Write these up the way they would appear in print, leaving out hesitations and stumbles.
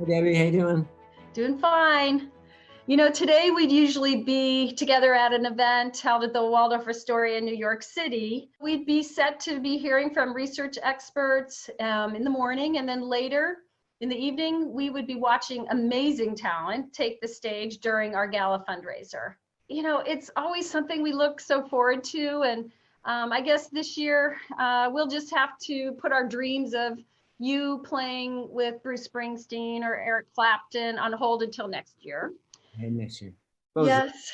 Debbie, how you doing? Doing fine. Today we'd usually be together at an event held at the Waldorf Astoria in New York City. We'd be set to be hearing from research experts in the morning, and then later in the evening, we would be watching amazing talent take the stage during our gala fundraiser. It's always something we look so forward to, and I guess this year we'll just have to put our dreams of you playing with Bruce Springsteen or Eric Clapton on hold until next year. I miss you. Yes.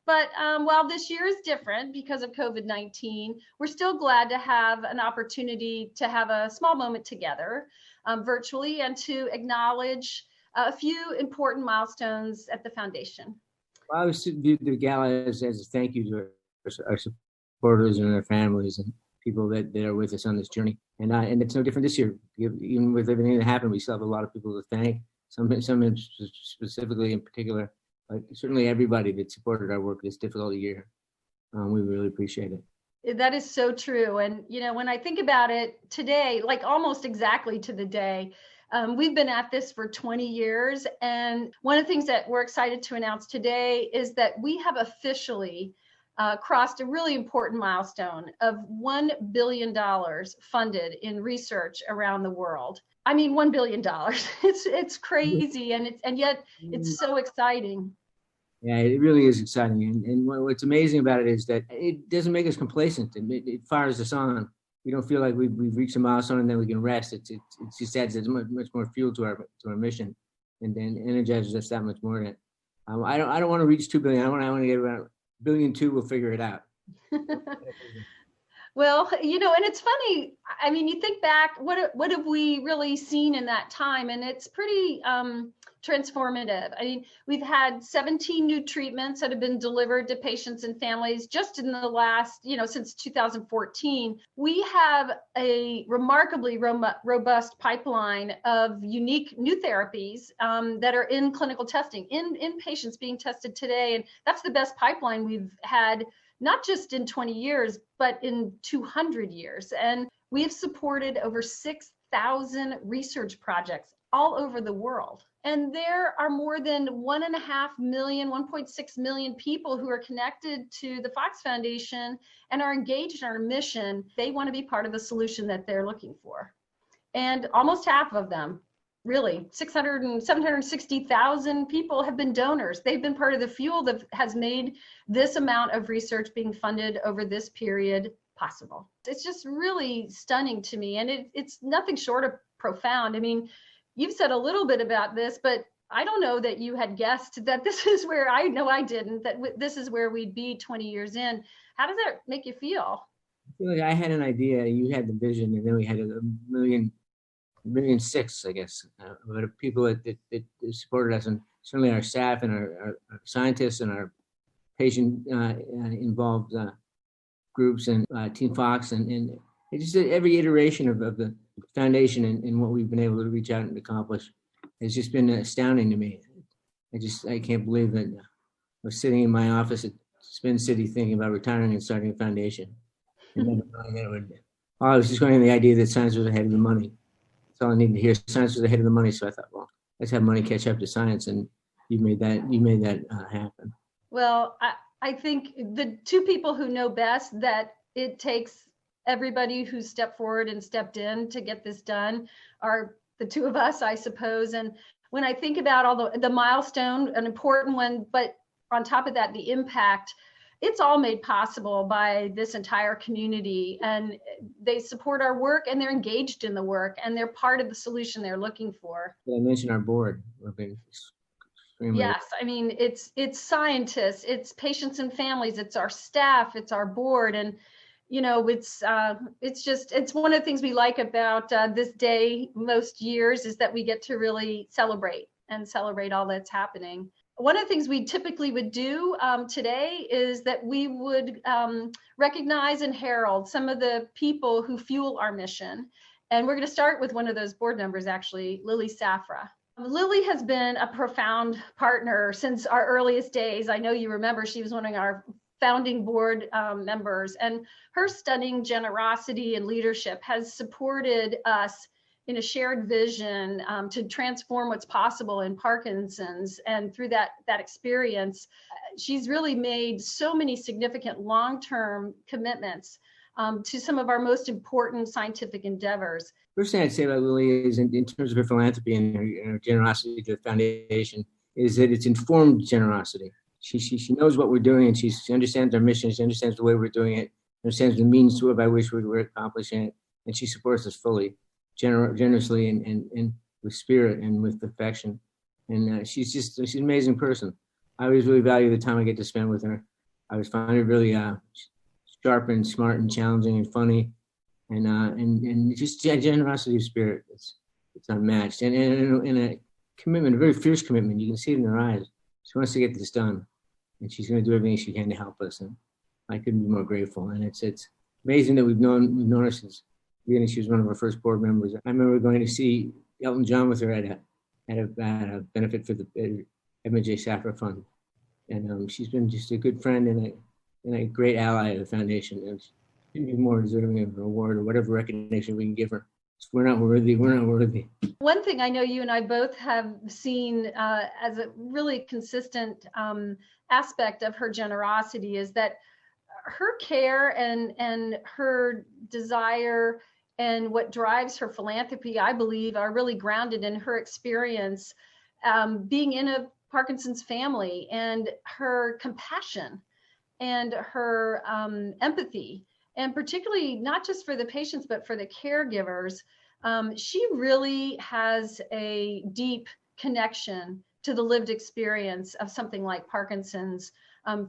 But while this year is different because of COVID-19, we're still glad to have an opportunity to have a small moment together virtually and to acknowledge a few important milestones at the foundation. Well, I always viewed the gala as a thank you to our supporters and their families and people that are with us on this journey. And it's no different this year. Even with everything that happened, we still have a lot of people to thank. Some specifically in particular, but certainly everybody that supported our work this difficult year. We really appreciate it. That is so true. And, when I think about it today, like almost exactly to the day, we've been at this for 20 years. And one of the things that we're excited to announce today is that we have officially crossed a really important milestone of $1 billion funded in research around the world. I mean, $1 billion. It's crazy, and yet it's so exciting. Yeah, it really is exciting. And what's amazing about it is that it doesn't make us complacent. It fires us on. We don't feel like we've reached a milestone and then we can rest. It just adds much more fuel to our mission, and then energizes us that much more. Than I don't want to reach 2 billion. I want to get around 1.2 billion. We'll figure it out. Well, and it's funny. I mean, you think back, what have we really seen in that time? And it's pretty transformative. I mean, we've had 17 new treatments that have been delivered to patients and families just in the last, since 2014. We have a remarkably robust pipeline of unique new therapies that are in clinical testing, in patients being tested today. And that's the best pipeline we've had, not just in 20 years, but in 200 years. And we have supported over 6,000 research projects all over the world. And there are more than 1.5 million, 1.6 million people who are connected to the Fox Foundation and are engaged in our mission. They want to be part of the solution that they're looking for. And almost half of them, really, 760,000 people have been donors. They've been part of the fuel that has made this amount of research being funded over this period possible. It's just really stunning to me, and it's nothing short of profound. I mean, you've said a little bit about this, but I don't know that you had guessed that this is where, I know I didn't, that this is where we'd be 20 years in. How does that make you feel? I feel like I had an idea, you had the vision, and then we had a million six, I guess, of people that supported us, and certainly our staff and our scientists and our patient involved groups and Team Fox, and it just every iteration of the foundation and what we've been able to reach out and accomplish has just been astounding to me. I can't believe that I was sitting in my office at Spin City thinking about retiring and starting a foundation. And then I was just going to the idea that science was ahead of the money. That's all I needed to hear. Science was ahead of the money. So I thought, well, let's have money catch up to science. And you made that happen. Well, I think the two people who know best that it takes everybody who stepped forward and stepped in to get this done are the two of us, I suppose. And when I think about all the milestone, an important one, but on top of that, the impact, it's all made possible by this entire community, and they support our work and they're engaged in the work and they're part of the solution they're looking for. I mentioned our board. Yes, I mean, it's scientists, it's patients and families, it's our staff, it's our board. And it's one of the things we like about this day most years is that we get to really celebrate all that's happening. One of the things we typically would do today is that we would recognize and herald some of the people who fuel our mission. And we're going to start with one of those board members, actually, Lily Safra. Lily has been a profound partner since our earliest days. I know you remember she was one of our founding board members, and her stunning generosity and leadership has supported us in a shared vision to transform what's possible in Parkinson's. And through that experience, she's really made so many significant long-term commitments to some of our most important scientific endeavors. First thing I'd say about Lily is in terms of her philanthropy and her generosity to the foundation is that it's informed generosity. She knows what we're doing, and she understands our mission. She understands the way we're doing it, understands the means by which we're accomplishing it, and she supports us fully, generously, and with spirit and with affection. And she's an amazing person. I always really value the time I get to spend with her. I always find her really sharp and smart and challenging and funny, and just generosity of spirit. It's unmatched, and a commitment, a very fierce commitment. You can see it in her eyes. She wants to get this done, and she's going to do everything she can to help us. And I couldn't be more grateful. And it's amazing that we've known her since the beginning. She was one of our first board members. I remember going to see Elton John with her at a benefit for the Edmund J. Safra Fund, and she's been just a good friend and a great ally of the foundation. And she couldn't be more deserving of an award or whatever recognition we can give her. We're not worthy. One thing I know you and I both have seen as a really consistent aspect of her generosity is that her care and her desire and what drives her philanthropy, I believe, are really grounded in her experience being in a Parkinson's family, and her compassion and her empathy, and particularly not just for the patients, but for the caregivers. She really has a deep connection to the lived experience of something like Parkinson's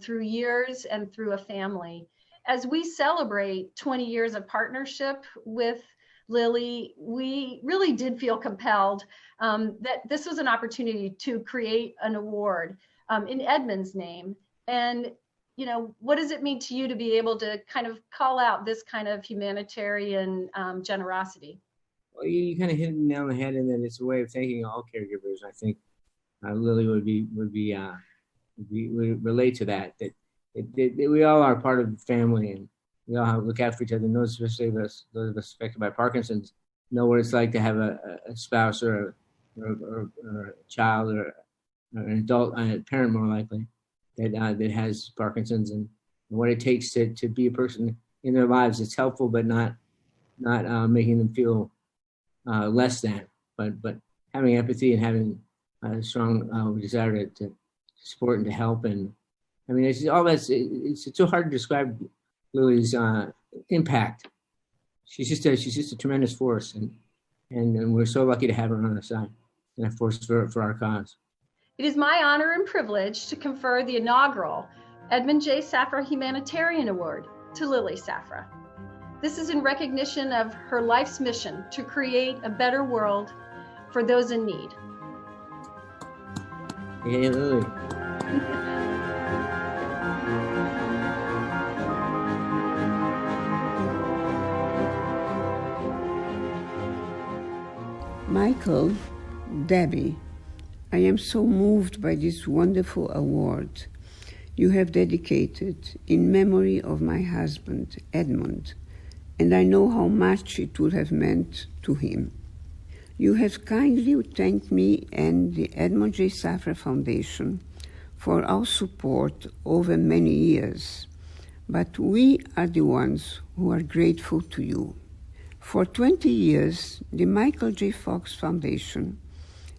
through years and through a family. As we celebrate 20 years of partnership with Lily, we really did feel compelled that this was an opportunity to create an award in Edmund's name. And what does it mean to you to be able to kind of call out this kind of humanitarian generosity? Well, you kind of hit it nail on the head, in that it's a way of thanking all caregivers. I think Lily would relate to that we all are part of the family, and we all look after each other. And those of us affected by Parkinson's know what it's like to have a spouse or a child or an adult, a parent more likely, that has Parkinson's, and what it takes to be a person in their lives. It's helpful, but not making them feel less than, but having empathy and having a strong desire to support and to help. And I mean, it's so hard to describe Lily's impact. She's just a tremendous force, and we're so lucky to have her on our side and a force for our cause. It is my honor and privilege to confer the inaugural Edmund J. Safra Humanitarian Award to Lily Safra. This is in recognition of her life's mission to create a better world for those in need. Hey, Lily. Michael, Debbie, I am so moved by this wonderful award you have dedicated in memory of my husband, Edmund, and I know how much it would have meant to him. You have kindly thanked me and the Edmund J. Safra Foundation for our support over many years, but we are the ones who are grateful to you. For 20 years, the Michael J. Fox Foundation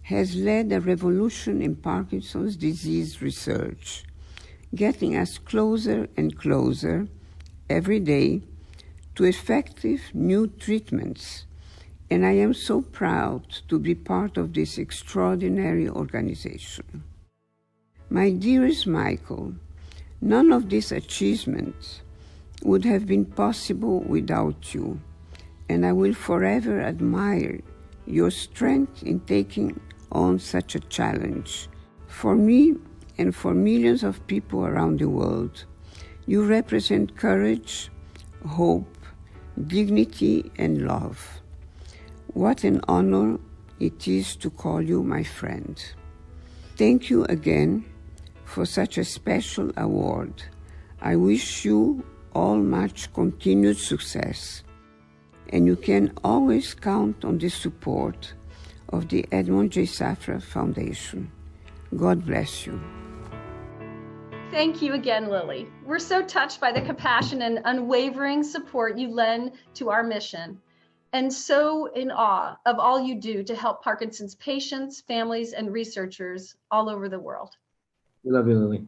has led a revolution in Parkinson's disease research, getting us closer and closer every day to effective new treatments. And I am so proud to be part of this extraordinary organization. My dearest Michael, none of these achievements would have been possible without you, and I will forever admire your strength in taking on such a challenge. For me and for millions of people around the world, you represent courage, hope, dignity, and love. What an honor it is to call you my friend. Thank you again for such a special award. I wish you all much continued success. and you can always count on the support of the Edmond J. Safra Foundation. God bless you. Thank you again, Lily. We're so touched by the compassion and unwavering support you lend to our mission, and so in awe of all you do to help Parkinson's patients, families, and researchers all over the world. We love you, Lily.